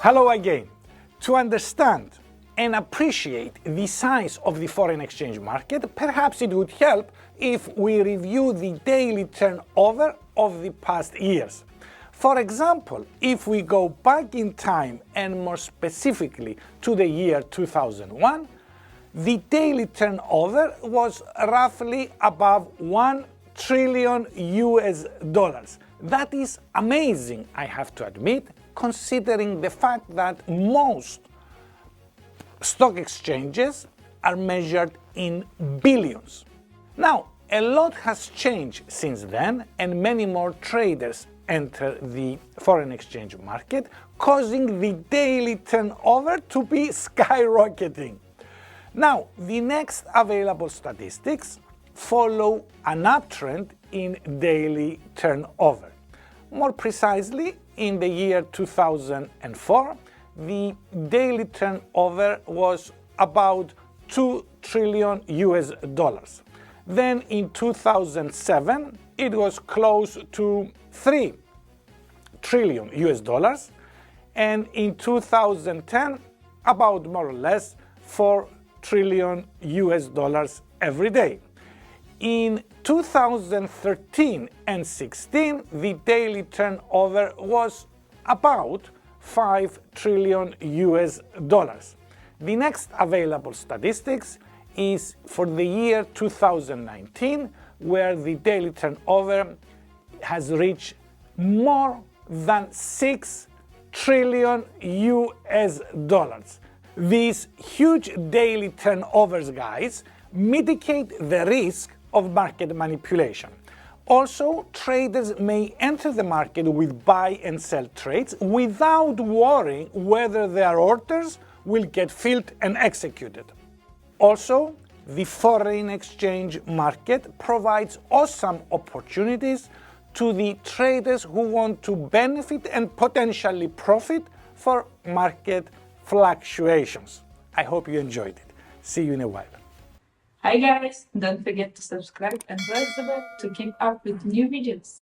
Hello again. To understand and appreciate the size of the foreign exchange market, perhaps it would help if we review the daily turnover of the past years. For example, if we go back in time and more specifically to the year 2001, the daily turnover was roughly above 1 trillion US dollars. That is amazing, I have to admit, considering the fact that most stock exchanges are measured in billions. Now, a lot has changed since then, and many more traders enter the foreign exchange market, causing the daily turnover to be skyrocketing. Now, the next available statistics follow an uptrend in daily turnover. More precisely, in the year 2004, the daily turnover was about 2 trillion US dollars. Then in 2007, it was close to 3 trillion US dollars. And in 2010, about more or less 4 trillion US dollars every day. In 2013 and 16, the daily turnover was about 5 trillion US dollars. The next available statistics is for the year 2019, where the daily turnover has reached more than 6 trillion US dollars. These huge daily turnovers, guys, mitigate the risk of market manipulation. Also, traders may enter the market with buy and sell trades without worrying whether their orders will get filled and executed. Also, the foreign exchange market provides awesome opportunities to the traders who want to benefit and potentially profit for market fluctuations. I hope you enjoyed it. See you in a while. Hi guys, don't forget to subscribe and press the bell to keep up with new videos.